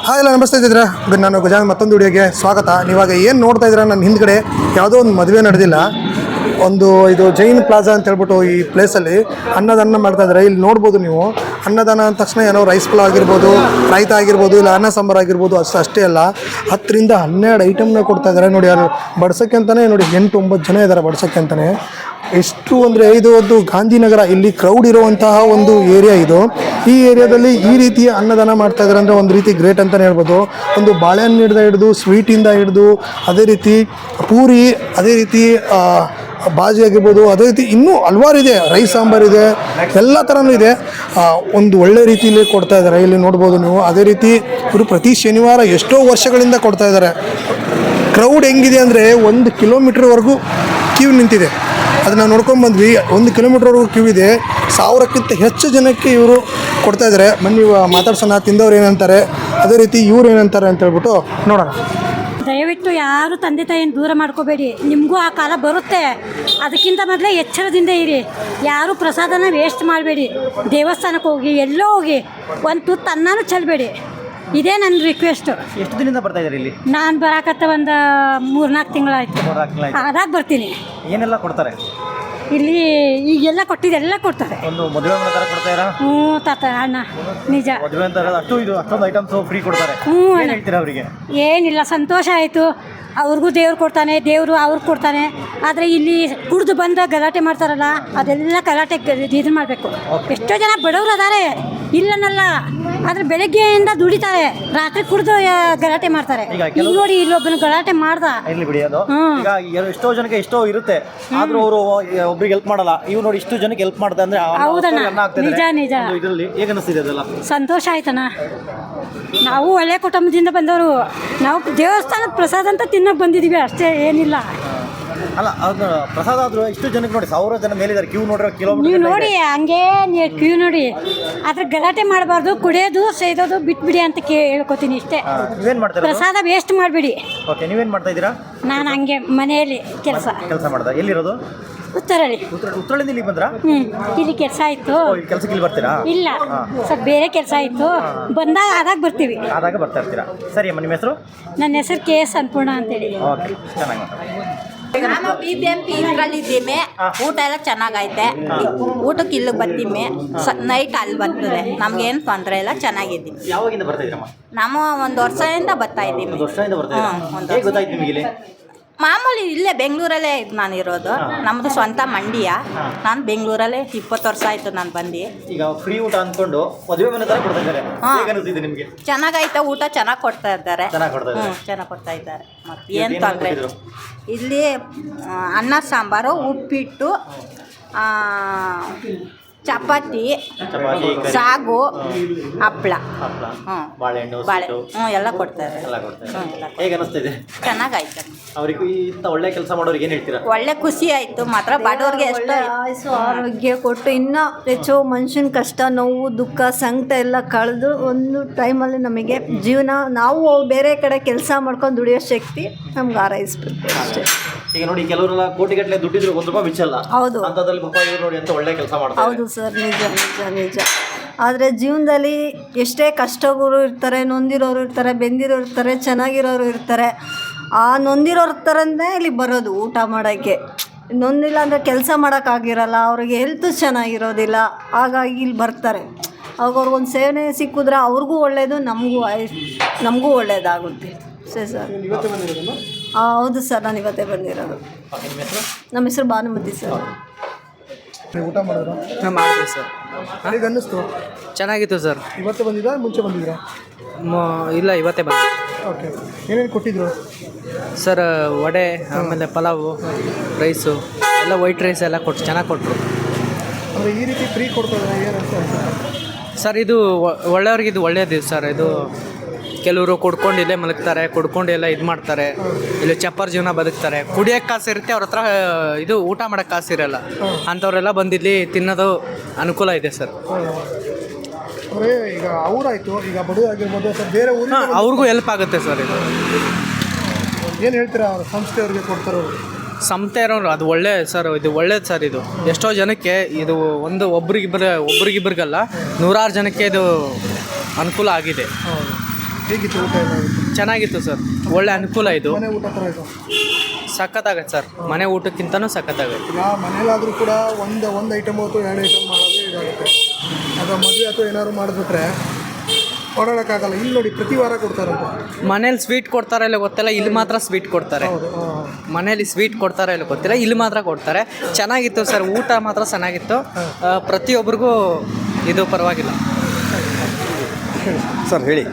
Hi ಎಲ್ಲ ನಮಸ್ತೆ ಇದ್ದಿದ್ರೆ ನಾನು ಗಜಾನನ್ ಮತ್ತೊಂದು ವಿಡಿಯೋಗೆ ಸ್ವಾಗತ. ನೀವಾಗ ಏನು ನೋಡ್ತಾ ಇದ್ದೀರಾ, ನನ್ನ ಹಿಂದ್ಗಡೆ ಯಾವುದೋ ಒಂದು ಮದುವೆ ನಡೆದಿಲ್ಲ, ಇದು ಜೈನ್ ಪ್ಲಾಜಾ ಅಂತ ಹೇಳ್ಬಿಟ್ಟು ಈ ಪ್ಲೇಸಲ್ಲಿ ಅನ್ನದಾನ ಮಾಡ್ತಾ ಇದ್ದಾರೆ. ಇಲ್ಲಿ ನೋಡ್ಬೋದು ನೀವು, ಅನ್ನದಾನ ಅಂದ ತಕ್ಷಣ ಏನೋ ರೈಸ್ ಪಲಾವ್ ಆಗಿರ್ಬೋದು, ರಾಯ್ತ ಆಗಿರ್ಬೋದು, ಇಲ್ಲ ಅನ್ನ ಸಾಂಬಾರು ಆಗಿರ್ಬೋದು, ಅಷ್ಟೇ ಅಲ್ಲ 10 ರಿಂದ 12 ಐಟಮ್ನ ಕೊಡ್ತಾ ಇದ್ದಾರೆ. ನೋಡಿ, ಯಾರು ಬಡ್ಸೋಕ್ಕೆ ಅಂತಲೇ ನೋಡಿ 8-9 ಜನ ಇದ್ದಾರೆ ಬಡ್ಸೋಕ್ಕೆ ಅಂತಲೇ. ಎಷ್ಟು ಅಂದರೆ ಇದು ಒಂದು ಗಾಂಧಿನಗರ, ಇಲ್ಲಿ ಕ್ರೌಡ್ ಇರುವಂತಹ ಒಂದು ಏರಿಯಾ ಇದು. ಈ ಏರಿಯಾದಲ್ಲಿ ಈ ರೀತಿಯ ಅನ್ನದಾನ ಮಾಡ್ತಾ ಇದ್ದಾರೆ ಅಂದರೆ ಒಂದು ರೀತಿ ಗ್ರೇಟ್ ಅಂತಲೇ ಹೇಳ್ಬೋದು. ಒಂದು ಬಾಳೆಹಣ್ಣಿಂದ ಹಿಡಿದು ಸ್ವೀಟಿಂದ ಹಿಡಿದು, ಅದೇ ರೀತಿ ಪೂರಿ, ಅದೇ ರೀತಿ ಬಾಜಿ ಆಗಿರ್ಬೋದು, ಅದೇ ರೀತಿ ಇನ್ನೂ ಹಲವಾರು ಇದೆ, ರೈಸ್ ಸಾಂಬಾರು ಇದೆ, ಎಲ್ಲ ಥರನೂ ಇದೆ. ಒಂದು ಒಳ್ಳೆ ರೀತಿಯಲ್ಲಿ ಕೊಡ್ತಾ ಇದ್ದಾರೆ, ಇಲ್ಲಿ ನೋಡ್ಬೋದು ನೀವು. ಅದೇ ರೀತಿ ಇವರು ಪ್ರತಿ ಶನಿವಾರ ಎಷ್ಟೋ ವರ್ಷಗಳಿಂದ ಕೊಡ್ತಾ ಇದ್ದಾರೆ. ಕ್ರೌಡ್ ಹೆಂಗಿದೆ ಅಂದರೆ 1 ಕಿಲೋಮೀಟ್ರ್ವರೆಗೂ ಕ್ಯೂ ನಿಂತಿದೆ. ಅದನ್ನು ನೋಡ್ಕೊಂಡು ಬಂದ್ವಿ. 1 ಕಿಲೋಮೀಟ್ರ್ವರೆಗೂ ಕ್ಯೂ ಇದೆ. 1000ಕ್ಕಿಂತ ಹೆಚ್ಚು ಜನಕ್ಕೆ ಇವರು ಕೊಡ್ತಾ ಇದ್ದಾರೆ. ಬನ್ನಿ ಮಾತಾಡ್ಸೋಣ, ತಿಂದವ್ರು ಏನಂತಾರೆ, ಅದೇ ರೀತಿ ಇವ್ರು ಏನಂತಾರೆ ಅಂತ ಹೇಳ್ಬಿಟ್ಟು ನೋಡೋಣ. ದಯವಿಟ್ಟು ಯಾರು ತಂದೆ ತಾಯಿಯನ್ನು ದೂರ ಮಾಡ್ಕೋಬೇಡಿ, ನಿಮಗೂ ಆ ಕಾಲ ಬರುತ್ತೆ. ಅದಕ್ಕಿಂತ ಮೊದಲೇ ಎಚ್ಚರದಿಂದ ಇರಿ. ಯಾರು ಪ್ರಸಾದನ ವೇಸ್ಟ್ ಮಾಡಬೇಡಿ. ದೇವಸ್ಥಾನಕ್ಕೆ ಹೋಗಿ, ಎಲ್ಲೋ ಹೋಗಿ ಒಂದು ತುತ್ತು ಅನ್ನನೂ ಚೆಲ್ಲಬೇಡಿ. ಇದೇ ನನ್ನ ರಿಕ್ವೆಸ್ಟು. ಎಷ್ಟು ದಿನದಿಂದ ಬರ್ತಾ ಇದ್ದಾರೆ ಇಲ್ಲಿ? ನಾನು ಬರಾಕತ್ತ ಒಂದು 3-4 ತಿಂಗಳಾಯ್ತು. ಅದಾಗ ಬರ್ತೀನಿ. ಏನೆಲ್ಲ ಕೊಡ್ತಾರೆ ಇಲ್ಲಿ? ಈಗೆಲ್ಲ ಕೊಟ್ಟಿದ್ದೆಲ್ಲ ಕೊಡ್ತಾರೆ. ಒಂದು ಮದುವೆ ಥರ ಕೊಡ್ತಾರಾ? ತಾತ ಅಣ್ಣ ನಿಜ. ಮದುವೆ ಅಂತ ಅಷ್ಟೊಂದು ಐಟಮ್ಸ್ ಫ್ರೀ ಕೊಡ್ತಾರೆ. ಏನು ಹೇಳ್ತೀರಾ ಅವರಿಗೆ? ಏನಿಲ್ಲ, ಸಂತೋಷ ಆಯಿತು. ಅವ್ರಿಗೂ ದೇವ್ರು ಕೊಡ್ತಾನೆ, ದೇವರು ಅವ್ರಿಗೆ ಕೊಡ್ತಾನೆ. ಆದರೆ ಇಲ್ಲಿ ಕುಡಿದು ಬಂದು ಗಲಾಟೆ ಮಾಡ್ತಾರಲ್ಲ, ಅದೆಲ್ಲ ಗಲಾಟೆ ಇದು ಮಾಡಬೇಕು. ಎಷ್ಟೋ ಜನ ಬಡವರು ಅದಾರೆ, ಇಲ್ಲನಲ್ಲ. ಆದರೆ ಬೆಳಗ್ಗೆಯಿಂದ ದುಡಿತಾರೆ, ರಾತ್ರಿ ಕುಡಿದು ಗಲಾಟೆ ಮಾಡ್ತಾರೆ. ಈಗ ನೋಡಿ, ಇಲ್ಲೊಬ್ಬನ ಗಲಾಟೆ ಮಾಡ್ದ. ಇಲ್ಲಿ ಬಿಡಿ, ಅದು ಈಗ ಎಷ್ಟೋ ಜನಕ್ಕೆ ಎಷ್ಟೋ ಇರುತ್ತೆ, ಆದ್ರೂ ಅವರು ಒಬ್ರಿಗೆ ಹೆಲ್ಪ್ ಮಾಡಲ್ಲ. ಇವ್ರು ನೋಡಿ ಇಷ್ಟು ಜನಕ್ಕೆ ಹೆಲ್ಪ್ ಮಾಡ್ತಾ ಅಂದ್ರೆ ಹೌದಣ್ಣ, ನಿಜ ನಿಜ. ಇದರಲ್ಲಿ ಹೇಗೆ ಅನಿಸ್ತಿದೆ ಅದೆಲ್ಲ? ಸಂತೋಷ ಆಯ್ತಣ್ಣ. ನಾವು ಒಳ್ಳೆ ಕುಟುಂಬದಿಂದ ಬಂದವರು. ನಾವು ದೇವಸ್ಥಾನದ ಪ್ರಸಾದ ಅಂತ ತಿನ್ನೋಕೆ ಬಂದಿದ್ದೀವಿ, ಅಷ್ಟೇ, ಏನಿಲ್ಲ. ಅಲ್ಲ, ಅದು ಪ್ರಸಾದ ಆದರೂ ಇಷ್ಟು ಜನಕ್ಕೆ ನೋಡಿ 1000 ಜನ ಮೇಲಿದ್ದಾರೆ. ಕ್ಯೂ ನೋಡ್ರೆ ಕಿಲೋಮೀಟರ್ ನೀವು ನೋಡಿ, ಹಂಗೇ ಕ್ಯೂ ನೋಡಿ. ಅದ್ರ ಗಲಾಟೆ ಮಾಡಬಾರ್ದು, ಕುಡಿಯೋದು ಸೇದೋದು ಬಿಟ್ಬಿಡಿ ಅಂತ ಹೇಳ್ಕೊತೀನಿ ಇಷ್ಟೇ. ನೀವೇನು ಮಾಡ್ತೀರಾ? ಪ್ರಸಾದ ವೇಸ್ಟ್ ಮಾಡಬೇಡಿ. ಓಕೆ, ನೀವೇನು ಮಾಡ್ತಾ ಇದ್ದೀರಾ? ನಾನು ಹಂಗೆ ಮನೆಯಲ್ಲಿ ಕೆಲಸ ಮಾಡ್ತಾ. ಎಲ್ಲಿರೋದು? ಉತ್ತರಳ್ಳಿ. ಉತ್ತರಳ್ಳಿಂದ ಇಲ್ಲಿ ಬಂದ್ರಾ? ಇಲ್ಲಿ ಕೆಲಸ ಆಯಿತು. ಕೆಲಸಕ್ಕೆ ಇಲ್ಲಿ ಬರ್ತೀರಾ? ಇಲ್ಲ, ಸ್ವಲ್ಪ ಬೇರೆ ಕೆಲಸ ಆಯಿತು. ಬಂದಾಗ ಆದಾಗ ಬರ್ತೀವಿ. ಆದಾಗ ಬರ್ತಾ ಇರ್ತೀರಾ? ಸರಿ ಅಮ್ಮ, ನಿಮ್ಮ ಹೆಸರು? ನನ್ನ ಹೆಸರು KS ಅನ್ನಪೂರ್ಣ ಅಂತೇಳಿ. ಓಕೆ, ಚೆನ್ನಾಗಿ ನಾನು BBMP ಇದ್ರಲ್ಲಿದ್ದೀವಿ. ಊಟ ಎಲ್ಲ ಚೆನ್ನಾಗೈತೆ. ಊಟಕ್ಕೆ ಇಲ್ಲಿಗೆ ಬರ್ತೀವಿ, ನೈಟ್ ಅಲ್ಲಿ ಬರ್ತದೆ. ನಮ್ಗೇನು ತೊಂದರೆ ಇಲ್ಲ, ಚೆನ್ನಾಗಿದ್ದೀವಿ. ಯಾವಾಗಿಂದ ಬರ್ತಾ ಇದ್ದೀರಮ್ಮ? ನಾವು 1 ವರ್ಷದಿಂದ ಬರ್ತಾ ಇದ್ದೀವಿ. 1 ವರ್ಷದಿಂದ ಬರ್ತಾ ಇದ್ದೀರಾ? ಹೇಗೆ ಗೊತ್ತಾಯ್ತು ನಿಮಗೆ ಇಲ್ಲಿ? ಮಾಮೂಲಿ ಇಲ್ಲೇ ಬೆಂಗಳೂರಲ್ಲೇ ನಾನು ಇರೋದು. ನಮ್ಮದು ಸ್ವಂತ ಮಂಡ್ಯ. ನಾನು ಬೆಂಗಳೂರಲ್ಲೇ 20 ವರ್ಷ ಆಯಿತು ನಾನು ಬಂದು. ಈಗ ಫ್ರೀ ಊಟ ಅಂದ್ಕೊಂಡು ಮದುವೆ ಮನೆ ಥರ ಕೊಡ್ತಾ ಇದ್ದಾರೆ. ಹೇಗೆ ಅನಿಸ್ತಿದೆ ನಿಮಗೆ? ಚೆನ್ನಾಗೈತೆ, ಊಟ ಚೆನ್ನಾಗಿ ಕೊಡ್ತಾ ಇದ್ದಾರೆ. ಚೆನ್ನಾಗಿ ಕೊಡ್ತಾ ಇದ್ದಾರೆ. ಮತ್ತು ಏನು ತೊಂದರೆ ಇಲ್ಲಿ ಅನ್ನ ಸಾಂಬಾರು, ಉಪ್ಪಿಟ್ಟು, ಚಪಾತಿ, ಸಾಗು, ಹಪ್ಪಳ, ಬಾಳೆಹಣ್ಣು, ಬಾಳೆ ಎಲ್ಲ ಕೊಡ್ತಾರೆ. ಹೇಗೆ ಅನಿಸ್ತಿದೆ? ಚೆನ್ನಾಗೈತೆ. ಅವ್ರಿಗೆ ಇಂಥ ಒಳ್ಳೆ ಕೆಲಸ ಮಾಡೋರಿಗೆ ಏನು ಹೇಳ್ತೀರಾ? ಒಳ್ಳೆ ಖುಷಿ ಆಯಿತು ಮಾತ್ರ. ಬಡವ್ರಿಗೆ ಎಷ್ಟು ಆರೋಗ್ಯ ಕೊಟ್ಟು ಇನ್ನೂ ಹೆಚ್ಚು ಮನುಷ್ಯನ ಕಷ್ಟ, ನೋವು, ದುಃಖ, ಸಂಕಟ ಎಲ್ಲ ಕಳೆದು ಒಂದು ಟೈಮಲ್ಲಿ ನಮಗೆ ಜೀವನ, ನಾವು ಬೇರೆ ಕಡೆ ಕೆಲಸ ಮಾಡ್ಕೊಂಡು ದುಡಿಯೋ ಶಕ್ತಿ ನಮ್ಗೆ ಹಾರೈಸ್ಬೇಕು ಅಷ್ಟೇ. ಈಗ ನೋಡಿ, ಕೆಲವರೆಲ್ಲ ಕೋಟಿಗಟ್ಟಲೆ ದುಡ್ಡಿದ್ರು 1 ರೂಪಾಯಿ ಮಿಚ್ಚಲ್ಲ. ಹೌದು, ಅಂಥದ್ರಲ್ಲಿ ಪಾಪ ಇವ್ರು ನೋಡಿ ಅಂತ ಒಳ್ಳೆ ಕೆಲಸ ಮಾಡ್ತಾರೆ. ಹೌದು ಸರ್, ನಿಜ ನಿಜ ನಿಜ. ಆದರೆ ಜೀವನದಲ್ಲಿ ಎಷ್ಟೇ ಕಷ್ಟಗಳು ಇರ್ತಾರೆ, ನೊಂದಿರೋರು ಇರ್ತಾರೆ, ಬೆಂದಿರೋರು ಇರ್ತಾರೆ, ಚೆನ್ನಾಗಿರೋರು ಇರ್ತಾರೆ. ಆ ನೊಂದಿರೋರ ಥರನೇ ಇಲ್ಲಿ ಬರೋದು ಊಟ ಮಾಡೋಕ್ಕೆ. ನೊಂದಿಲ್ಲ ಅಂದರೆ ಕೆಲಸ ಮಾಡೋಕ್ಕಾಗಿರಲ್ಲ, ಅವ್ರಿಗೆ ಹೆಲ್ತ್ ಚೆನ್ನಾಗಿರೋದಿಲ್ಲ. ಹಾಗಾಗಿ ಇಲ್ಲಿ ಬರ್ತಾರೆ. ಆವಾಗ ಅವ್ರಿಗೊಂದು ಸೇವನೆ ಸಿಕ್ಕಿದ್ರೆ ಅವ್ರಿಗೂ ಒಳ್ಳೆಯದು, ನಮಗೂ ಒಳ್ಳೆಯದಾಗುತ್ತೆ. ಸರಿ ಸರ್. ಹೌದು ಸರ್, ನಾನು ಇವತ್ತೇ ಬಂದಿರೋದು. ನಮ್ಮ ಹೆಸರು ಭಾನುಮತಿ ಸರ್. ಊಟ ಮಾಡಿದ್ರು? ಮಾಡಿದ್ವಿ ಸರ್. ಹೇಗೆ ಅನ್ನಿಸ್ತು? ಚೆನ್ನಾಗಿತ್ತು ಸರ್. ಇವತ್ತೇ ಬಂದಿದ್ರಾ, ಮುಂಚೆ ಬಂದಿದ್ರಾ? ಇಲ್ಲ, ಇವತ್ತೇ ಬಂದ. ಓಕೆ, ಏನೇನು ಕೊಟ್ಟಿದ್ರು ಸರ್? ವಡೆ, ಆಮೇಲೆ ಪಲಾವು, ರೈಸು ಎಲ್ಲ, ವೈಟ್ ರೈಸ್ ಎಲ್ಲ ಕೊಟ್ಟು ಚೆನ್ನಾಗಿ ಕೊಟ್ಟರು. ಅಂದರೆ ಈ ರೀತಿ ಫ್ರೀ ಕೊಡ್ತಾರೆ, ಏನಂತ ಸರ್? ಇದು ಒಳ್ಳೆಯವ್ರಿಗೆ ಇದು ಒಳ್ಳೆಯದು ಸರ್. ಇದು ಕೆಲವರು ಕುಡ್ಕೊಂಡು ಇಲ್ಲೇ ಮಲಗ್ತಾರೆ, ಕುಡ್ಕೊಂಡು ಎಲ್ಲ ಇದು ಮಾಡ್ತಾರೆ, ಇಲ್ಲಿ ಚಪ್ಪರ್ ಜೀವನ ಬದುಕ್ತಾರೆ. ಕುಡಿಯೋಕ್ಕೆ ಕಾಸು ಇರುತ್ತೆ, ಅವ್ರ ಹತ್ರ ಇದು ಊಟ ಮಾಡೋಕ್ಕೆ ಕಾಸು ಇರೋಲ್ಲ. ಅಂಥವರೆಲ್ಲ ಬಂದಿಲ್ಲಿ ತಿನ್ನೋದು ಅನುಕೂಲ ಇದೆ ಸರ್. ಅಂದರೆ ಈಗ ಅವರಾಯಿತು, ಈಗ ಬಡವ ಆಗಿರ್ಬೋದು, ಸರ್ ಬೇರೆ ಊರು ಅವ್ರಿಗೂ ಹೆಲ್ಪ್ ಆಗುತ್ತೆ ಸರ್. ಇದು ಏನು ಹೇಳ್ತೀರಾ ಅವ್ರ ಸಂಸ್ಥೆಯವ್ರಿಗೆ ಕೊಡ್ತಾರವ್ರು? ಸಂಸ್ಥೆ ಇರೋರು ಅದು ಒಳ್ಳೆ ಸರ್. ಇದು ಒಳ್ಳೇದು ಸರ್. ಇದು ಎಷ್ಟೋ ಜನಕ್ಕೆ ಇದು ಒಬ್ರಿಗಿಬ್ಬರಿಗಲ್ಲ, 100 ಜನಕ್ಕೆ ಇದು ಅನುಕೂಲ ಆಗಿದೆ. ಹೇಗಿತ್ತು ಊಟ ಎಲ್ಲ? ಚೆನ್ನಾಗಿತ್ತು ಸರ್, ಒಳ್ಳೆ ಅನುಕೂಲ ಇದು, ಮನೆ ಊಟ ಥರ ಇದು ಸಖತ್ತಾಗತ್ತೆ ಸರ್, ಮನೆ ಊಟಕ್ಕಿಂತನೂ ಸಖತ್ತಾಗತ್ತೆ. ಈಗ ಮನೇಲಾದರೂ ಕೂಡ ಒಂದು ಐಟಮ್ ಅಥವಾ 2 ಐಟಮ್ ಮಾಡೋದು ಇದಾಗುತ್ತೆ. ಅದು ಮದುವೆ ಅಥವಾ ಏನಾದ್ರು ಮಾಡಿಬಿಟ್ರೆ ಓಡಾಡೋಕ್ಕಾಗಲ್ಲ. ಇಲ್ಲಿ ನೋಡಿ ಪ್ರತಿ ವಾರ ಕೊಡ್ತಾರಂತೆ. ಮನೇಲಿ ಸ್ವೀಟ್ ಕೊಡ್ತಾರ ಇಲ್ಲ ಗೊತ್ತಿಲ್ಲ, ಇಲ್ಲಿ ಮಾತ್ರ ಸ್ವೀಟ್ ಕೊಡ್ತಾರೆ. ಹೌದು. ಮನೇಲಿ ಸ್ವೀಟ್ ಕೊಡ್ತಾರ ಇಲ್ಲ ಗೊತ್ತಿಲ್ಲ, ಇಲ್ಲಿ ಮಾತ್ರ ಕೊಡ್ತಾರೆ. ಚೆನ್ನಾಗಿತ್ತು ಸರ್, ಊಟ ಮಾತ್ರ ಚೆನ್ನಾಗಿತ್ತು. ಪ್ರತಿಯೊಬ್ಬರಿಗೂ ಇದು ಪರವಾಗಿಲ್ಲ ಸರ್. ಹೇಳಿ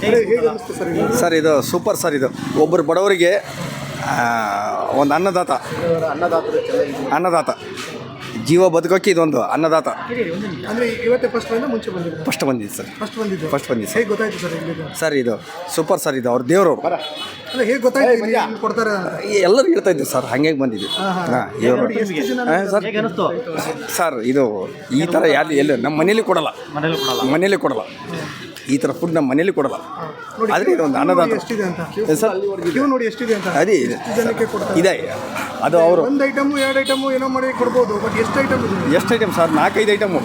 ಹೇಗೆ ಅನ್ನಿಸ್ತು ಸರ್ ಇದು? ಸರ್, ಇದು ಸೂಪರ್ ಸರ್. ಇದು ಒಬ್ಬರು ಬಡವರಿಗೆ ಒಂದು ಅನ್ನದಾತ ಜೀವ ಬದುಕೋಕ್ಕೆ ಇದೊಂದು ಅನ್ನದಾತ. ಅಂದರೆ ಇವತ್ತೇ ಫಸ್ಟ್ ಮುಂಚೆ ಬಂದಿದ್ದು? ಫಸ್ಟ್ ಬಂದಿದ್ದು ಸರ್. ಫಸ್ಟ್ ಬಂದಿದ್ದು ಸರ್. ಹೇಗೆ ಗೊತ್ತಾಯ್ತು ಸರ್ ಇಲ್ಲಿದು? ಸರ್, ಇದು ಸೂಪರ್ ಸರ್. ಇದು ಅವ್ರ ದೇವರು. ಅಲ್ಲ, ಹೇಗೆ ಗೊತ್ತಾಯ್ತು ಇಲ್ಲಿ ಕೊಡ್ತಾರೆ ಅಂತ? ಎಲ್ಲರೂ ಹೇಳ್ತಾ ಇದ್ದೀವಿ ಸರ್, ಹಾಗೆ ಬಂದಿದ್ವಿ. ಸರ್, ಇದು ಈ ಥರ ಎಲ್ಲ ನಮ್ಮ ಮನೇಲಿ ಕೊಡಲ್ಲ. ಈ ಥರ ಫುಡ್ ನಮ್ಮ ಮನೇಲಿ ಕೊಡಲ್ಲ. ಆದರೆ ಇದೊಂದು ಅನ್ನದಾತ ಎಷ್ಟಿದೆ ಅಂತ ಸರ್. ಕ್ಯೂ ನೋಡಿ ಎಷ್ಟಿದೆ ಅಂತ. ಅದೇ ಎಷ್ಟು ಜನಕ್ಕೆ ಕೊಡ್ತಾರೆ? ಇದೆ. ಅದು ಅವರು ಒಂದು ಐಟಮು 2 ಐಟಮು ಏನೋ ಮಾಡಿ ಕೊಡ್ಬೋದು. ಬಟ್ ಎಷ್ಟು ಐಟಮ್ ಇದೆ? ಎಷ್ಟು ಐಟಮ್ ಸರ್? 4-5 ಐಟಮು.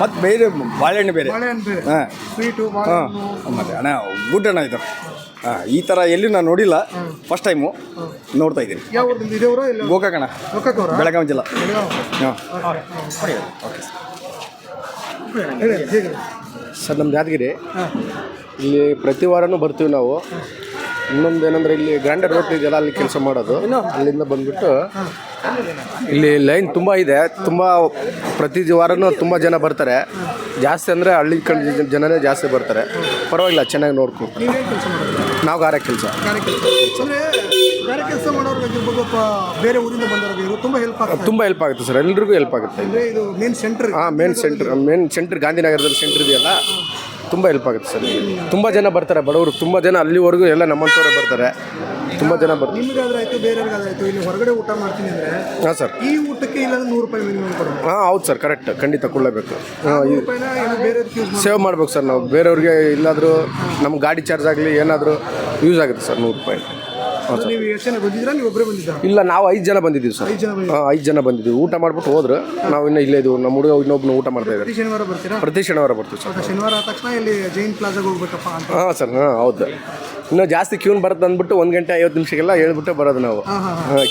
ಮತ್ತು ಬೇರೆ ಬಾಳೆಹಣ್ಣು ಬೇರೆ. ಬಾಳೆಹಣ್ಣು ಬೇರೆ, ಹಾಂ, ಸ್ವೀಟು, ಹಾಂ. ಬಾಳೆಹಣ್ಣು. ಮತ್ತು ಅಣ್ಣ ಗುಡ್ ಅಣ್ಣ ಇದು. ಹಾಂ, ಈ ಥರ ಎಲ್ಲೂ ನಾನು ನೋಡಿಲ್ಲ, ಫಸ್ಟ್ ಟೈಮು ನೋಡ್ತಾ ಇದ್ದೀನಿ. ಯಾವ ಊರಿಂದ ಇದೆಯವರ? ಇಲ್ಲ, ಗೋಕಾಕಣ್ಣ, ಗೋಕಾಕವರಾ? ಬೆಳಗಾವಿ ಜಿಲ್ಲಾ. ಹಾಂ. ಹೇಗೆ ಸರ್, ನಮ್ಮ ಯಾದಗಿರಿ. ಇಲ್ಲಿ ಪ್ರತಿ ವಾರನೂ ಬರ್ತೀವಿ ನಾವು. ಇನ್ನೊಂದು ಏನಂದರೆ ಇಲ್ಲಿ ಗ್ರ್ಯಾಂಡರ್ ರೋಡ್ ಇದೆಯಲ್ಲ, ಅಲ್ಲಿ ಕೆಲಸ ಮಾಡೋದು. ಅಲ್ಲಿಂದ ಬಂದುಬಿಟ್ಟು ಇಲ್ಲಿ ಲೈನ್ ತುಂಬ ಇದೆ. ತುಂಬ ಪ್ರತಿ ವಾರನೂ ತುಂಬ ಜನ ಬರ್ತಾರೆ. ಜಾಸ್ತಿ ಅಂದರೆ ಹಳ್ಳಿ ಕಡೆ ಜನನೇ ಜಾಸ್ತಿ ಬರ್ತಾರೆ. ಪರವಾಗಿಲ್ಲ, ಚೆನ್ನಾಗಿ ನೋಡ್ಕೊಡ್ತಾರೆ. ನೀವೇನು ಕೆಲಸ ಮಾಡೋದು? ನಾವು ಗಾರೆ ಕೆಲಸ. ಗಾರೆ ಕೆಲಸ ಅಂದರೆ ಗಾರೆ ಕೆಲಸ ಮಾಡೋರ್ಗಾಗಿರ್ಬೋದು, ಬೇರೆ ಊರಿಂದ ಬಂದವ್ರಿಗೆ ತುಂಬ ಹೆಲ್ಪ್ ಆಗುತ್ತೆ. ತುಂಬ ಹೆಲ್ಪ್ ಆಗುತ್ತೆ ಸರ್, ಎಲ್ರಿಗೂ ಹೆಲ್ಪ್ ಆಗುತ್ತೆ. ಅಂದರೆ ಇದು ಮೇನ್ ಸೆಂಟರ್. ಹಾಂ, ಮೇನ್ ಸೆಂಟ್ರ್ ಗಾಂಧಿನಗರದಲ್ಲಿ ಸೆಂಟ್ರ್ ಇದೆಯಲ್ಲ, ತುಂಬ ಹೆಲ್ಪ್ ಆಗುತ್ತೆ ಸರ್. ತುಂಬ ಜನ ಬರ್ತಾರೆ, ಬಡವರು ತುಂಬ ಜನ, ಅಲ್ಲಿವರೆಗೂ ಎಲ್ಲ ನಮ್ಮಂಥವ್ರೆ ಬರ್ತಾರೆ. ತುಂಬ ಜನ ಬರ್ತಾರೆ. ನಿಮಗಾದ್ರೆ ಆಯಿತು, ಬೇರೆಯವ್ರಿಗಾದ್ರಾಯ್ತು. ಇಲ್ಲಿ ಹೊರಗಡೆ ಊಟ ಮಾಡ್ತೀನಿ ಅಂದರೆ ಹಾಂ ಸರ್, ಈ ಊಟಕ್ಕೆ ಇಲ್ಲ ₹100 ಮಿನಿಮಮ್ ಕೊಡೋದು. ಹಾಂ ಹೌದು ಸರ್, ಕರೆಕ್ಟ್, ಖಂಡಿತ ಕೊಡಲೇಬೇಕು. ₹100 ಏನೋ ಬೇರೆಯವ್ರಿಗೆ ಯೂಸ್ ಮಾಡಿ ಸೇವ್ ಮಾಡ್ಬೇಕು ಸರ್ ನಾವು. ಬೇರೆಯವ್ರಿಗೆ ಇಲ್ಲಾದರೂ ನಮ್ಮ ಗಾಡಿ ಚಾರ್ಜ್ ಆಗಲಿ ಏನಾದರೂ ಯೂಸ್ ಆಗುತ್ತೆ ಸರ್. ₹100. ನೀವು ಎಷ್ಟು ಜನ ಬಂದಿದ್ದೀರಾ? ನೀವು ಒಬ್ಬರೇ ಬಂದಿದ್ದೀರಾ? ಇಲ್ಲ, ನಾವು 5 ಜನ ಬಂದಿದ್ದೀವಿ ಸರ್. 5 ಜನ ಬಂದಿದ್ದೀವಿ. ಊಟ ಮಾಡ್ಬಿಟ್ಟು ಹೋದ್ರು. ನಾವು ಇನ್ನೂ ಇಲ್ಲೇ ಇದ್ದೀವಿ. ನಮ್ಮ ಹುಡುಗ ಇನ್ನೊಬ್ಬನು ಊಟ ಮಾಡ್ತಾ ಇದ್ದಾರೆ. ಪ್ರತಿ ಶನಿವಾರ ಬರ್ತೀರಾ? ಪ್ರತಿ ಶನಿವಾರ ಬರ್ತೀವಿ ಸರ್. ಶನಿವಾರ ಆದ ತಕ್ಷಣ ಇಲ್ಲಿ ಜೈನ್ ಪ್ಲಾಜಾಗೆ ಹೋಗ್ಬೇಕಪ್ಪ ಅಂತ. ಹಾಂ ಸರ್, ಹಾಂ ಹೌದು. ಇನ್ನೂ ಜಾಸ್ತಿ ಕ್ಯೂನ್ ಬರುತ್ತೆ ಅಂದ್ಬಿಟ್ಟು 1 ಗಂಟೆ 50 ನಿಮಿಷಕ್ಕೆಲ್ಲ ಹೇಳ್ಬಿಟ್ಟು ಬರೋದು ನಾವು.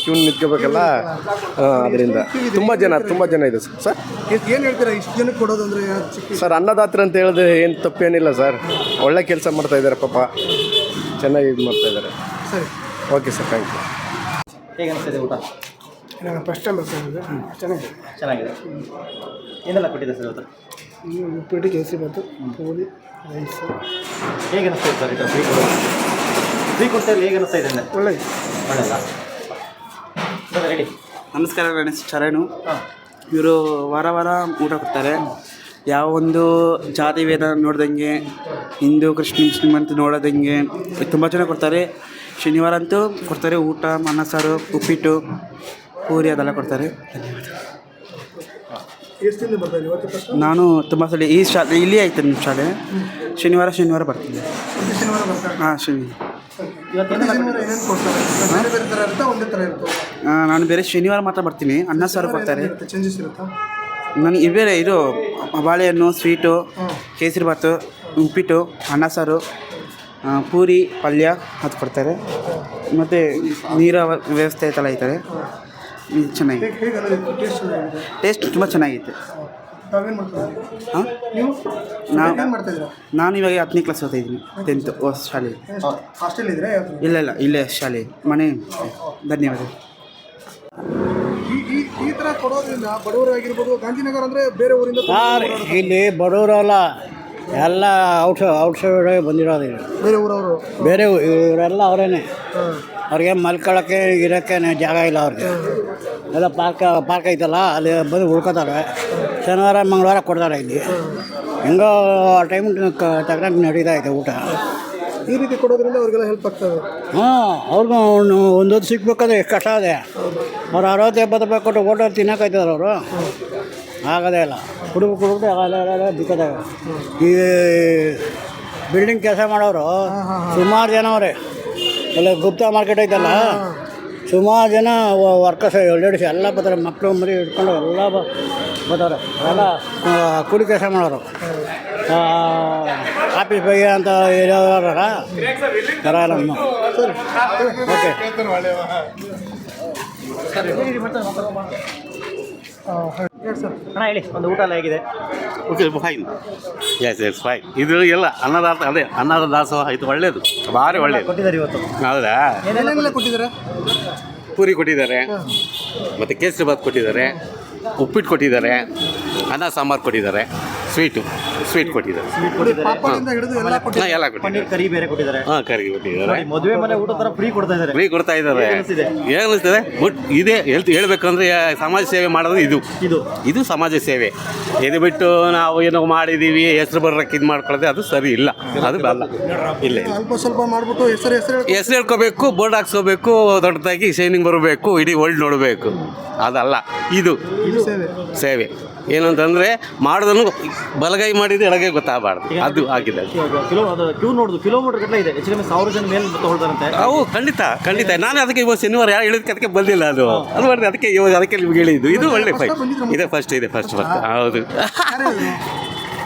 ಕ್ಯೂನ್ ನಿಂತ್ಕೋಬೇಕಲ್ಲ, ಅದರಿಂದ ತುಂಬ ಜನ ಇದೆ ಸರ್. ಏನು ಹೇಳ್ತೀರಾ ಇಷ್ಟು ಜನಕ್ಕೆ ಕೊಡೋದು ಅಂದರೆ? ಸರ್, ಅನ್ನದಾತ್ರ ಅಂತ ಹೇಳಿದ್ರೆ ಏನು ತಪ್ಪೇನಿಲ್ಲ ಸರ್. ಒಳ್ಳೆ ಕೆಲಸ ಮಾಡ್ತಾ ಇದ್ದಾರೆ ಪಾಪ, ಚೆನ್ನಾಗಿ ಇದು ಮಾಡ್ತಾ ಇದ್ದಾರೆ. ಸರಿ, ಓಕೆ ಸರ್, ಥ್ಯಾಂಕ್ ಯು. ಹೇಗೆ ಅನಿಸ್ತಿದೆ ಊಟ? ನಾನು ಫಸ್ಟ್ ಟೈಮ್ ಬರ್ತಾಯಿದ್ದೆ. ಚೆನ್ನಾಗಿದೆ. ಏನೆಲ್ಲ ಕೊಟ್ಟಿದೆ ಸರ್ ಇವತ್ತು? ಉಪ್ಪಿಟ್ಟು, ಕೇಸರಿ ಬಾತು, ಪೂರಿ, ರೈಸು. ಹೇಗೆ ಅನಿಸ್ತಿದೆ ಸರ್ ಇದು ಫ್ರೀ ಕೊಡ್ತಾ ಹೇಗೆ ಅನಿಸ್ತಾ ಇದೆ ಅಂದರೆ? ಒಳ್ಳೆಯದು. ಒಳ್ಳೆಯಲ್ಲ ಸರ್, ರೆಡಿ. ನಮಸ್ಕಾರ, ನನ್ನ ಹೆಸರು ಶರಣು. ಇವರು ವಾರ ಊಟ ಕೊಡ್ತಾರೆ. ಯಾವ ಒಂದು ಜಾತಿ ಭೇದ ನೋಡ್ದಂಗೆ, ಹಿಂದೂ ಕ್ರಿಶ್ಚಿಯನ್ ಮುಸ್ಲಿಮ್ ಅಂತ ನೋಡೋದಂಗೆ ತುಂಬ ಜನ ಕೊಡ್ತಾರೆ. ಶನಿವಾರ ಅಂತೂ ಕೊಡ್ತಾರೆ ಊಟ, ಅನ್ನ ಸಾರು, ಉಪ್ಪಿಟ್ಟು, ಪೂರಿ ಅದೆಲ್ಲ ಕೊಡ್ತಾರೆ. ಎಷ್ಟು ದಿನ ಬರ್ತಾ ಇವತ್ತು ಫಸ್ಟ್? ನಾನು ತುಂಬ ಸಲ ಈ ಶಾಲೆ ಇಲ್ಲಿ ಆಯ್ತು ನಿಮ್ಮ ಶಾಲೆ. ಶನಿವಾರ ಬರ್ತೀನಿ. ಪ್ರತಿ ಶನಿವಾರ ಬರ್ತಾರೆ? ಹಾಂ, ಶನಿವಾರ. ಪ್ರತಿ ಶನಿವಾರ ಏನೇನು ಕೊಡ್ತಾರೆ? ಬೇರೆ ಬೇರೆ ಥರ ಇರುತ್ತಾ, ಒಂದೇ ಥರ ಇರುತ್ತೆ? ನಾನು ಬೇರೆ ಶನಿವಾರ ಮಾತ್ರ ಬರ್ತೀನಿ. ಅನ್ನ ಸಾರು ಕೊಡ್ತಾರೆ. ಚೇಂಜಸ್ ಇರುತ್ತಾ? ನನಗೆ ಬೇರೆ ಇದು ಬಾಳೆಹಣ್ಣು, ಸ್ವೀಟು, ಕೇಸರಿ ಬಾತು, ಉಪ್ಪಿಟ್ಟು, ಅನ್ನ ಸಾರು, ಪೂರಿ, ಪಲ್ಯ ಅದು ಕೊಡ್ತಾರೆ. ಮತ್ತು ನೀರ ವ್ಯವಸ್ಥೆ ಎಲ್ಲ ಐತಾರೆ. ಚೆನ್ನಾಗಿದೆ. ಹೇಗೆ ಅನ್ನೋದು ಟೇಸ್ಟ್ ಚೆನ್ನಾಗಿದೆ? ಟೇಸ್ಟ್ ತುಂಬ ಚೆನ್ನಾಗಿತ್ತು. ತಾವೇನು ಮಾಡ್ತೀರಾ? ಹಾಂ, ನೀವು ನಾವು ಏನು ಮಾಡ್ತಾಯಿದ್ದೀರಾ? ನಾನು ಇವಾಗ 10ನೇ ಕ್ಲಾಸ್ ಓದ್ತಾ ಇದ್ದೀನಿ. 10th ಶಾಲೆ. ಹಾಸ್ಟೆಲ್ ಇದ್ರೆ ಇಲ್ಲ ಇಲ್ಲೇ ಶಾಲೆ ಮನೆ. ಧನ್ಯವಾದ. ಈ ಥರ ಕೊಡೋದ್ರಿಂದ ಬಡವರಾಗಿರ್ಬೋದು, ಗಾಂಧಿನಗರ ಅಂದರೆ ಬೇರೆ ಊರಿಂದ ಇಲ್ಲಿ ಬಡವರಲ್ಲ, ಎಲ್ಲ ಔಟ್ಸೈಡ್ ಬಂದಿರೋದು. ಇಲ್ಲಿ ಬೇರೆ ಊರವರು, ಬೇರೆ ಇವರೆಲ್ಲ ಅವರೇನೆ. ಅವ್ರಿಗೆ ಮಲ್ಕೊಳ್ಳೋಕ್ಕೆ ಇರೋಕ್ಕೆ ಜಾಗ ಇಲ್ಲ ಅವ್ರಿಗೆ. ಎಲ್ಲ ಪಾರ್ಕ್ ಐತಲ್ಲ, ಅಲ್ಲಿ ಬಂದು ಉಳ್ಕೋತಾರೆ. ಶನಿವಾರ ಮಂಗಳವಾರ ಕೊಡ್ತಾರೆ ಇಲ್ಲಿ. ಹೆಂಗೋ ಟೈಮ್ ತಗೊಂಡು ನಡೀತಾ ಐತೆ ಊಟ. ಈ ರೀತಿ ಕೊಡೋದ್ರಿಂದ ಅವ್ರಿಗೆಲ್ಲ ಹೆಲ್ಪ್ ಆಗ್ತದೆ. ಹಾಂ, ಅವ್ರಿಗೂ ಒಂದೊಂದು ಸಿಗ್ಬೇಕಾದ್ರೆ ಎಷ್ಟು ಕಷ್ಟ ಇದೆ. ಅವ್ರು 60-70 ರೂಪಾಯಿ ಕೊಟ್ಟು ಹೋಟೆಲ್ ತಿನ್ನೋಕಾಯ್ತದಾರೆ ಅವರು. ಆಗೋದೇ ಇಲ್ಲ. ಕುಡಿಬಿಟ್ಟು ಅಲ್ಲ ಬಿಕ್ಕೋದಾಗ. ಈ ಬಿಲ್ಡಿಂಗ್ ಕೆಲಸ ಮಾಡೋರು ಸುಮಾರು ಜನ ಅವರೇ. ಎಲ್ಲ ಗುಪ್ತಾ ಮಾರ್ಕೆಟ್ ಐತಲ್ಲ, ಸುಮಾರು ಜನ ವರ್ಕರ್ಸ್, ಲೇಡೀಸ್ ಎಲ್ಲ ಬರ್ತಾರೆ. ಮಕ್ಕಳು ಮರಿ ಹಿಡ್ಕೊಂಡು ಎಲ್ಲ ಬರ್ತಾರೆ. ಎಲ್ಲ ಕೂಲಿ ಕೆಲಸ ಮಾಡೋರು. ಆಫೀಸ್ ಬಗ್ಗೆ ಅಂತ ಹೇಳೋರ ಥರ ನಮ್ಮ ಓಕೆ ಅಣ್ಣ ಹೇಳಿ, ಒಂದು ಊಟ ಎಲ್ಲ ಹೇಗಿದೆ? Okay fine, S fine. ಇದು ಎಲ್ಲ ಅನ್ನದಾಸ, ಅದೇ ಅನ್ನದ ದಾಸೋಹ ಇದು ಒಳ್ಳೇದು, ಭಾರಿ ಒಳ್ಳೇದು ಕೊಟ್ಟಿದ್ದಾರೆ ಇವತ್ತು. ಹೌದಾ? ಏನೇನೆಲ್ಲ ಕೊಟ್ಟಿದ್ದಾರೆ? ಪೂರಿ ಕೊಟ್ಟಿದ್ದಾರೆ, ಮತ್ತು ಕೇಸರಿ ಬಾತ್ ಕೊಟ್ಟಿದ್ದಾರೆ, ಉಪ್ಪಿಟ್ಟು ಕೊಟ್ಟಿದ್ದಾರೆ, ಅನ್ನ ಸಾಂಬಾರು ಕೊಟ್ಟಿದ್ದಾರೆ, ಸ್ವೀಟ್ ಕೊಟ್ಟಿದ್ದಾರೆ, ಪಾಪಡಿಂದ ಹಿಡಿದು ಎಲ್ಲ ಕೊಟ್ಟಿದ್ದಾರೆ. ಎಲ್ಲ ಕೊಟ್ಟಿದ್ದಾರೆ. ಪನ್ನೀರ್ ಕರಿ ಬೇರೆ ಕೊಟ್ಟಿದ್ದಾರೆ. ಹಾಂ, ಕರಿ ಕೊಟ್ಟಿದ್ದಾರೆ. ಮದುವೆ ಮನೆ ಊಟ ಥರ ಫ್ರೀ ಕೊಡ್ತಾ ಇದ್ದಾರೆ. ಫ್ರೀ ಕೊಡ್ತಾ ಇದ್ದಾರೆ. ಏನು ಅನಿಸ್ತದೆ? ಬಟ್ ಇದೇ ಹೇಳ್ಬೇಕಂದ್ರೆ ಸಮಾಜ ಸೇವೆ ಮಾಡೋದು ಇದು ಸಮಾಜ ಸೇವೆ. ಇದು ಬಿಟ್ಟು ನಾವು ಏನೋ ಮಾಡಿದ್ದೀವಿ ಹೆಸರು ಬರೋಕ್ಕೆ ಇದು ಮಾಡ್ಕೊಳ್ಳೋದು ಅದು ಸರಿ ಇಲ್ಲ, ಅದು ಬಲ್ಲ. ಇಲ್ಲ ಅಲ್ಪ ಸ್ವಲ್ಪ ಮಾಡ್ಬಿಟ್ಟು ಹೆಸರು ಹೇಳ್ಕೋಬೇಕು, ಬೋರ್ಡ್ ಹಾಕ್ಸ್ಕೋಬೇಕು, ದೊಡ್ಡದಾಗಿ ಶೈನಿಂಗ್ ಬರಬೇಕು, ಇಡೀ ವರ್ಲ್ಡ್ ನೋಡಬೇಕು, ಅದಲ್ಲ ಇದು ಸೇವೆ. ಏನಂತಂದರೆ ಮಾಡೋದನ್ನು ಬಲಗೈ ಮಾಡಿದ್ರೆ ಎಡಗೈ ಗೊತ್ತಾಗಬಾರ್ದು, ಅದು ಆಗಿದೆ. ಕ್ಯೂ ನೋಡುದು ಕಿಲೋಮೀಟರ್ ಗಟ್ಟಲೆ ಇದೆ, ಹೆಚ್ಚು ಕಮ್ಮಿ 1000 ಜನ ಮೇಲೆ ತಗೊಳ್ತಾರಂತೆ. ಅವು ಖಂಡಿತ ನಾನು ಅದಕ್ಕೆ ಇವಾಗ ಶನಿವಾರ ಯಾರು ಹೇಳಿದಕ್ಕೆ ಅದಕ್ಕೆ ಬಂದಿಲ್ಲ, ಅದು ಮಾಡಿದೆ, ಅದಕ್ಕೆ ಇವಾಗ ಅದಕ್ಕೆ ನಿಮ್ಗೆ ಹೇಳಿದ್ದು. ಇದು ಒಳ್ಳೆ ಫಸ್ಟ್ ಹೌದು.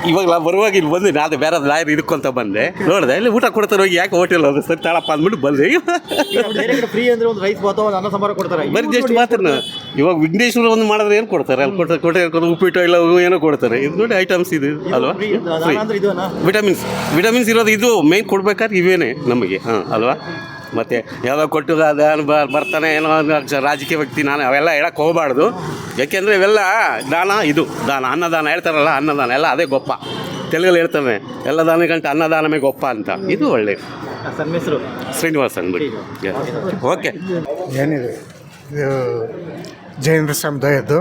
ಇವಾಗ ನಾವು ಬರುವಾಗ ಇಲ್ಲಿ ಬಂದು ನಾನು ಬೇರೆ ಲಾಯರ್ ಇದಕ್ಕಂತ ಬಂದೆ, ನೋಡಿದೆ ಇಲ್ಲಿ ಊಟ ಕೊಡ್ತಾರೆ, ಹೋಗಿ ಯಾಕೆ ಹೋಟೆಲ್ ಅದು ಸರಿ ತಾಳಪ್ಪ ಅಂದ್ಬಿಟ್ಟು ಬಂದೆ. ಫ್ರೀ ಅಂದ್ರೆ ಒಂದು ರೈಸ್ ಬಾತ್, ಒಂದು ಅನ್ನ ಸಾಂಬಾರು ಕೊಡ್ತಾರೆ. ಬರೀ ಜಸ್ಟ್ ಮಾತ್ರ ಇವಾಗ ವಿಘ್ನೇಶ್ವರ ಒಂದು ಮಾಡಿದ್ರೆ ಏನು ಕೊಡ್ತಾರೆ? ಅಲ್ಲಿ ಕೊಟ್ಟರೆ ಉಪ್ಪಿಟ್ಟು ಇಲ್ಲ ಏನೋ ಕೊಡ್ತಾರೆ. ಇದು ನೋಡಿ ಐಟಮ್ಸ್ ಇದು ಅಲ್ವಾ? ವಿಟಮಿನ್ಸ್ ಇರೋದು ಇದು ಮೇನ್ ಕೊಡ್ಬೇಕಾದ್ರೆ ಇವೇನೆ ನಮಗೆ, ಅಲ್ವಾ? ಮತ್ತು ಯಾವಾಗ ಕೊಟ್ಟು ಬರ್ತಾನೆ ಏನೋ ರಾಜಕೀಯ ವ್ಯಕ್ತಿ, ನಾನು ಅವೆಲ್ಲ ಹೇಳಕ್ಕೆ ಹೋಗಬಾರ್ದು. ಯಾಕೆಂದರೆ ಇವೆಲ್ಲ ದಾನ ಅನ್ನದಾನ ಹೇಳ್ತಾರಲ್ಲ, ಅನ್ನದಾನ ಎಲ್ಲ ಅದೇ ಗೊಪ್ಪ. ತೆಲುಗಲ್ಲಿ ಹೇಳ್ತಾನೆ, ಎಲ್ಲ ದಾನಗಂಟ ಅನ್ನದಾನವೇ ಗೊಪ್ಪ ಅಂತ. ಇದು ಒಳ್ಳೆ ಹೆಸರು ಶ್ರೀನಿವಾಸ್ ಅಂದ್ಬಿಟ್ಟು. ಓಕೆ, ಏನಿದೆ ಇದು ಜೈನರ ಸಮುದಾಯದ್ದು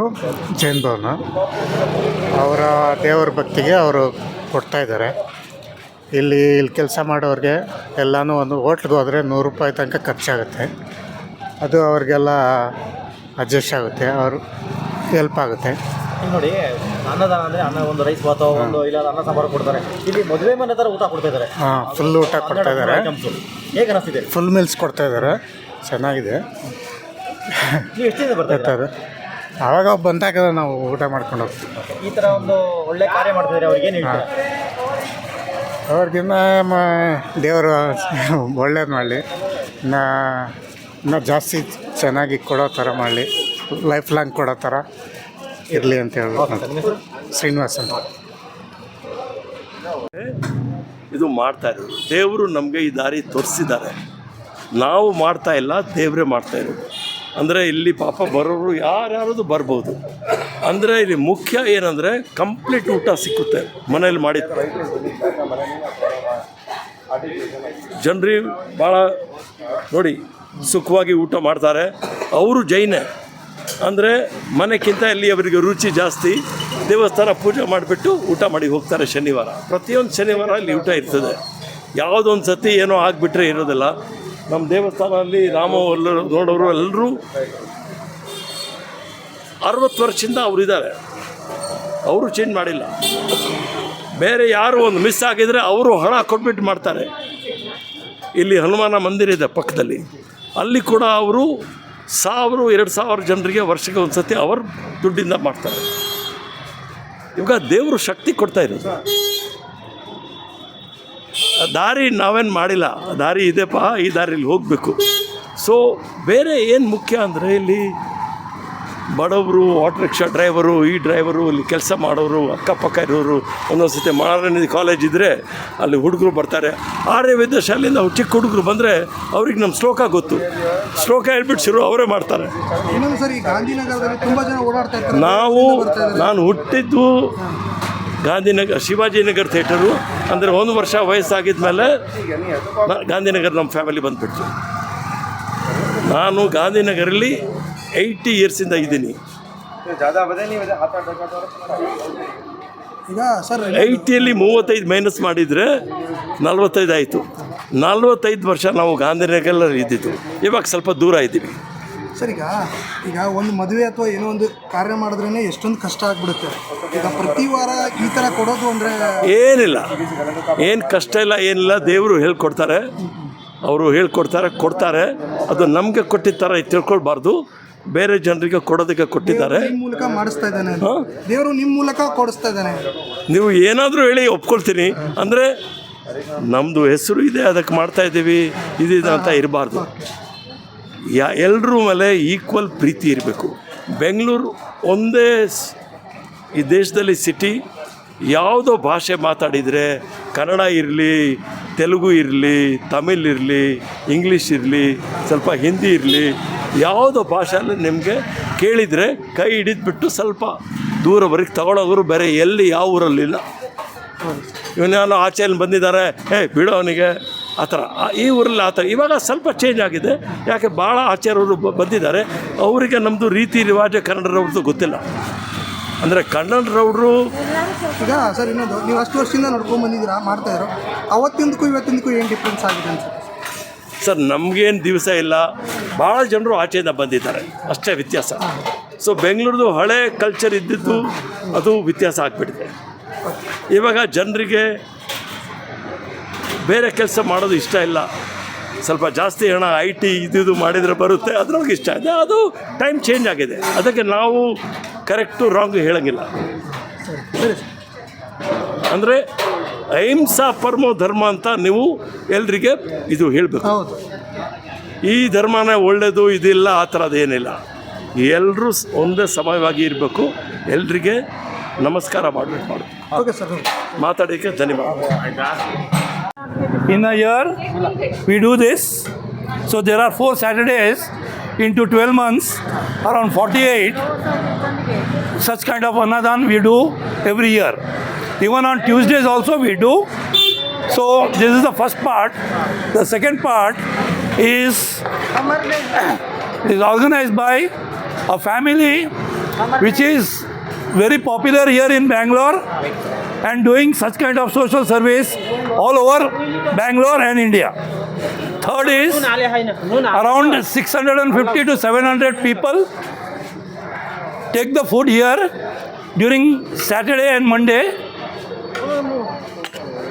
ಜೈನ್ ಭವನ. ಅವರ ದೇವರ ಭಕ್ತಿಗೆ ಅವರು ಕೊಡ್ತಾಯಿದ್ದಾರೆ. ಇಲ್ಲಿ ಕೆಲಸ ಮಾಡೋರಿಗೆ ಎಲ್ಲನೂ ಒಂದು ಹೋಟ್ಲಿಗೆ ಹೋದರೆ 100 ರೂಪಾಯಿ ತನಕ ಖರ್ಚಾಗುತ್ತೆ. ಅದು ಅವ್ರಿಗೆಲ್ಲ ಅಡ್ಜಸ್ಟ್ ಆಗುತ್ತೆ, ಅವರು ಹೆಲ್ಪ್ ಆಗುತ್ತೆ. ನೋಡಿ, ಅನ್ನದಾನ ಅಂದರೆ ಅನ್ನ, ಒಂದು ರೈಸ್ ಬಾತ್, ಒಂದು ಇಲ್ಲ ಅನ್ನ ಸಾಂಬಾರು ಕೊಡ್ತಾರೆ. ಇಲ್ಲಿ ಮದುವೆ ಮನೆ ಥರ ಊಟ ಕೊಡ್ತಾ ಇದ್ದಾರೆ. ಫುಲ್ ಊಟ ಕೊಡ್ತಾ ಇದ್ದಾರೆ, ಹೇಗೆ ಅನಿಸ್ತಿದೆ? ಫುಲ್ ಮೀಲ್ಸ್ ಕೊಡ್ತಾ ಇದ್ದಾರೆ, ಚೆನ್ನಾಗಿದೆ. ನೀವು ಎಷ್ಟಿಂದ ಬರ್ತಾ ಇದ್ದಾರೆ? ಆವಾಗ ಬಂದಾಗ ನಾವು ಊಟ ಮಾಡ್ಕೊಂಡು ಹೋಗ್ತೀವಿ. ಈ ಥರ ಒಂದು ಒಳ್ಳೆ ಕಾರ್ಯ ಮಾಡ್ತಿದ್ದಾರೆ, ಅವ್ರಿಗೆ ಏನು ಹೇಳ್ತಾರೆ? ಅವ್ರಿಗಿನ್ನ ದೇವರು ಒಳ್ಳೇದು ಮಾಡಲಿ, ಇನ್ನೂ ಜಾಸ್ತಿ ಚೆನ್ನಾಗಿ ಕೊಡೋ ಥರ ಮಾಡಲಿ, ಲೈಫ್ ಲಾಂಗ್ ಕೊಡೋ ಥರ ಇರಲಿ ಅಂತ ಹೇಳ್ಬೋದು. ಶ್ರೀನಿವಾಸ್ ಅಂತ. ಇದು ಮಾಡ್ತಾ ಇರೋದು ದೇವರು ನಮಗೆ ಈ ದಾರಿ ತೋರಿಸಿದ್ದಾರೆ, ನಾವು ಮಾಡ್ತಾ ಇಲ್ಲ, ದೇವರೇ ಮಾಡ್ತಾ ಇರೋದು. ಅಂದರೆ ಇಲ್ಲಿ ಪಾಪ ಬರೋರು ಯಾರ್ಯಾರದು ಬರ್ಬೋದು. ಅಂದರೆ ಇಲ್ಲಿ ಮುಖ್ಯ ಏನಂದರೆ ಕಂಪ್ಲೀಟ್ ಊಟ ಸಿಕ್ಕುತ್ತೆ ಮನೇಲಿ ಮಾಡಿದ್ದು. ಜನರು ಭಾಳ ನೋಡಿ ಸುಖವಾಗಿ ಊಟ ಮಾಡ್ತಾರೆ. ಅವರು ಜೈನೇ ಅಂದರೆ ಮನೆಗಿಂತ ಇಲ್ಲಿ ಅವರಿಗೆ ರುಚಿ ಜಾಸ್ತಿ. ದೇವಸ್ಥಾನ ಪೂಜೆ ಮಾಡಿಬಿಟ್ಟು ಊಟ ಮಾಡಿ ಹೋಗ್ತಾರೆ ಶನಿವಾರ. ಪ್ರತಿಯೊಂದು ಶನಿವಾರ ಇಲ್ಲಿ ಊಟ ಇರ್ತದೆ. ಯಾವುದೊಂದು ಸತಿ ಏನೋ ಆಗಿಬಿಟ್ರೆ ಇರೋದಿಲ್ಲ. ನಮ್ಮ ದೇವಸ್ಥಾನದಲ್ಲಿ ರಾಮ ನೋಡೋರು ಎಲ್ಲರೂ 60 ವರ್ಷದಿಂದ ಅವರಿದ್ದಾರೆ, ಅವರು ಚೇಂಜ್ ಮಾಡಿಲ್ಲ. ಬೇರೆ ಯಾರು ಒಂದು ಮಿಸ್ ಆಗಿದರೆ ಅವರು ಹಣ ಕೊಟ್ಬಿಟ್ಟು ಮಾಡ್ತಾರೆ. ಇಲ್ಲಿ ಹನುಮಾನ ಮಂದಿರ ಇದೆ ಪಕ್ಕದಲ್ಲಿ, ಅಲ್ಲಿ ಕೂಡ ಅವರು 1000-2000 ಜನರಿಗೆ ವರ್ಷಕ್ಕೆ ಒಂದು ಸತಿ ಅವ್ರ ದುಡ್ಡಿಂದ ಮಾಡ್ತಾರೆ. ಇವಾಗ ದೇವರು ಶಕ್ತಿ ಕೊಡ್ತಾ ಇರೋದು. ದಾರಿ ನಾವೇನು ಮಾಡಿಲ್ಲ, ದಾರಿ ಇದೆಪ್ಪ, ಈ ದಾರಿಲಿ ಹೋಗಬೇಕು. ಸೊ ಬೇರೆ ಏನು ಮುಖ್ಯ ಅಂದರೆ ಇಲ್ಲಿ ಬಡವರು, ಆಟೋ ರಿಕ್ಷಾ ಡ್ರೈವರು, ಈ ಡ್ರೈವರು, ಇಲ್ಲಿ ಕೆಲಸ ಮಾಡೋರು, ಅಕ್ಕಪಕ್ಕ ಇರೋರು, ಒಂದೊಂದು ಸತಿ ಮಹಾರಾಣಿ ಕಾಲೇಜ್ ಇದ್ದರೆ ಅಲ್ಲಿ ಹುಡುಗರು ಬರ್ತಾರೆ. ಆರ್ಯ ವಿದ್ಯಾ ಶಾಲೆಯಿಂದ ಚಿಕ್ಕ ಹುಡುಗರು ಬಂದರೆ ಅವ್ರಿಗೆ ನಮ್ಮ ಶ್ಲೋಕ ಗೊತ್ತು, ಶ್ಲೋಕ ಹೇಳ್ಬಿಟ್ಟು ಶುರು ಅವರೇ ಮಾಡ್ತಾರೆ. ಇನ್ನೊಂದು ಸರಿ ಗಾಂಧಿನಗರದಲ್ಲಿ ತುಂಬ ಜನ ಓಡಾಡ್ತಾ ಇರ್ತಾರೆ. ನಾನು ಹುಟ್ಟಿದ್ದು ಗಾಂಧಿನಗರ, ಶಿವಾಜಿನಗರ ಥಿಯೇಟರು. ಅಂದರೆ 1 ವರ್ಷ ವಯಸ್ಸಾಗಿದ್ದ ಮೇಲೆ ಗಾಂಧಿನಗರ ನಮ್ಮ ಫ್ಯಾಮಿಲಿ ಬಂದುಬಿಡ್ತು. ನಾನು ಗಾಂಧಿನಗರಲ್ಲಿ 80 ಇಯರ್ಸಿಂದ ಇದ್ದೀನಿ. ಈಗ ಸರ್ 80ಯಲ್ಲಿ 35 ಮೈನಸ್ ಮಾಡಿದರೆ 45 ಆಯಿತು. 45 ವರ್ಷ ನಾವು ಗಾಂಧಿನಗರಲ್ಲಿ ಇದ್ದಿದ್ದು. ಇವಾಗ ಸ್ವಲ್ಪ ದೂರ ಇದ್ದೀವಿ. ಸರ್ ಈಗ ಒಂದು ಮದುವೆ ಅಥವಾ ಏನೋ ಒಂದು ಕಾರ್ಯ ಮಾಡಿದ್ರೇ ಎಷ್ಟೊಂದು ಕಷ್ಟ ಆಗಿಬಿಡುತ್ತೆ. ಈಗ ಪ್ರತಿ ವಾರ ಈ ಥರ ಕೊಡೋದು ಅಂದರೆ ಏನಿಲ್ಲ, ಏನು ಕಷ್ಟ ಇಲ್ಲ, ಏನಿಲ್ಲ. ದೇವರು ಹೇಳ್ಕೊಡ್ತಾರೆ, ಅವರು ಹೇಳ್ಕೊಡ್ತಾರೆ, ಕೊಡ್ತಾರೆ. ಅದು ನಮಗೆ ಕೊಟ್ಟಿದ್ದ ಥರ ತಿಳ್ಕೊಳ್ಬಾರ್ದು. ಬೇರೆ ಜನರಿಗೆ ಕೊಡೋದಕ್ಕೆ ಕೊಟ್ಟಿದ್ದಾರೆ. ನಿಮ್ಮ ಮೂಲಕ ಮಾಡಿಸ್ತಾ ಇದ್ದಾನೆ ದೇವರು, ನಿಮ್ಮ ಮೂಲಕ ಕೊಡಿಸ್ತಾ ಇದ್ದಾನೆ. ನೀವು ಏನಾದರೂ ಹೇಳಿ ಒಪ್ಕೊಳ್ತೀನಿ, ಅಂದರೆ ನಮ್ಮದು ಹೆಸರು ಇದೆ ಅದಕ್ಕೆ ಮಾಡ್ತಾ ಇದ್ದೀವಿ ಇದಿದೆ ಅಂತ ಇರಬಾರ್ದು. ಎಲ್ಲರ ಮೇಲೆ ಈಕ್ವಲ್ ಪ್ರೀತಿ ಇರಬೇಕು. ಬೆಂಗಳೂರು ಒಂದೇ ಈ ದೇಶದಲ್ಲಿ ಸಿಟಿ, ಯಾವುದೋ ಭಾಷೆ ಮಾತಾಡಿದರೆ ಕನ್ನಡ ಇರಲಿ, ತೆಲುಗು ಇರಲಿ, ತಮಿಳ್ ಇರಲಿ, ಇಂಗ್ಲೀಷ್ ಇರಲಿ, ಸ್ವಲ್ಪ ಹಿಂದಿ ಇರಲಿ, ಯಾವುದೋ ಭಾಷೆಯಲ್ಲಿ ನಿಮಗೆ ಕೇಳಿದರೆ ಕೈ ಹಿಡಿದ್ಬಿಟ್ಟು ಸ್ವಲ್ಪ ದೂರವರೆಗೆ ತಗೊಳ್ಳೋರು ಬೇರೆ ಎಲ್ಲಿ ಯಾವ ಊರಲ್ಲಿಲ್ಲ. ಇವನ್ಯಾರೋ ಆಚೆಯಲ್ಲಿ ಬಂದಿದ್ದಾರೆ, ಬಿಡೋ ಅವನಿಗೆ ಆ ಥರ. ಈ ಊರಲ್ಲಿ ಆ ಥರ ಇವಾಗ ಸ್ವಲ್ಪ ಚೇಂಜ್ ಆಗಿದೆ. ಯಾಕೆ ಭಾಳ ಆಚಾರ್ಯರು ಬಂದಿದ್ದಾರೆ, ಅವರಿಗೆ ನಮ್ಮದು ರೀತಿ ರಿವಾಜ ಕನ್ನಡರವ್ರದ್ದು ಗೊತ್ತಿಲ್ಲ. ಅಂದರೆ ಕನ್ನಡರವರು ಈಗ ಸರ್ ಇನ್ನೊಂದು, ನೀವು ಅಷ್ಟು ವರ್ಷದಿಂದ ನೋಡ್ಕೊಂಡು ಬಂದಿದ್ದೀರಾ, ಮಾಡ್ತಾಯಿದ್ರು, ಅವತ್ತಿಂದಕ್ಕೂ ಇವತ್ತಿಂದಕ್ಕೂ ಏನು ಡಿಫ್ರೆನ್ಸ್ ಆಗಿದೆ ಅನ್ಸುತ್ತೆ ಸರ್? ನಮಗೇನು ದಿವಸ ಇಲ್ಲ, ಭಾಳ ಜನರು ಆಚೆಯಿಂದ ಬಂದಿದ್ದಾರೆ, ಅಷ್ಟೇ ವ್ಯತ್ಯಾಸ. ಸೊ ಬೆಂಗಳೂರದು ಹಳೆ ಕಲ್ಚರ್ ಇದ್ದಿದ್ದು ಅದು ವ್ಯತ್ಯಾಸ ಆಗಿಬಿಟ್ಟಿದೆ. ಇವಾಗ ಜನರಿಗೆ ಬೇರೆ ಕೆಲಸ ಮಾಡೋದು ಇಷ್ಟ ಇಲ್ಲ, ಸ್ವಲ್ಪ ಜಾಸ್ತಿ ಹಣ IT ಇದು ಮಾಡಿದರೆ ಬರುತ್ತೆ, ಅದ್ರೊಳಗೆ ಇಷ್ಟ ಇದೆ. ಅದು ಟೈಮ್ ಚೇಂಜ್ ಆಗಿದೆ, ಅದಕ್ಕೆ ನಾವು ಕರೆಕ್ಟು ರಾಂಗು ಹೇಳೋಂಗಿಲ್ಲ. ಅಂದರೆ ಅಹಿಂಸಾ ಪರಮೋ ಧರ್ಮ ಅಂತ ನೀವು ಎಲ್ರಿಗೆ ಇದು ಹೇಳಬೇಕು. ಈ ಧರ್ಮನೇ ಒಳ್ಳೆಯದು ಇದಿಲ್ಲ, ಆ ಥರದ್ದೇನಿಲ್ಲ. ಎಲ್ಲರೂ ಒಂದೇ ಸಮಯವಾಗಿ ಇರಬೇಕು, ಎಲ್ರಿಗೆ ನಮಸ್ಕಾರ ಮಾಡಬೇಕು. ಮಾತಾಡೋಕ್ಕೆ ಧನ್ಯವಾದ. In a year, we do this. So there are 4 Saturdays into 12 months, around 48. Such kind of Annadan we do every year. Even on Tuesdays also we do. So this is the first part. The second part is organized by a family which is very popular here in Bangalore and doing such kind of social service all over Bangalore and India. Third is around 650 to 700 people take the food here during Saturday and Monday,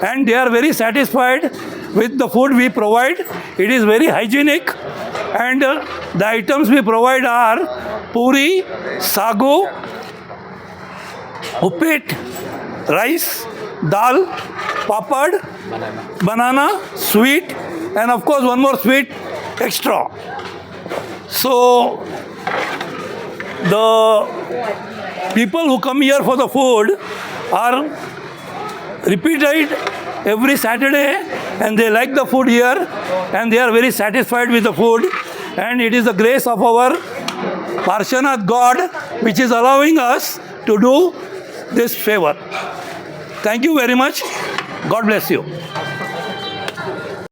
and they are very satisfied with the food we provide. It is very hygienic, and the items we provide are puri, sagu, uppit, rice, dal, papad, banana, sweet, and of course one more sweet extra. So the people who come here for the food are repeated every Saturday, and they like the food here, and they are very satisfied with the food, and it is the grace of our Parshanath God which is allowing us to do this favor. Thank you very much. God bless you.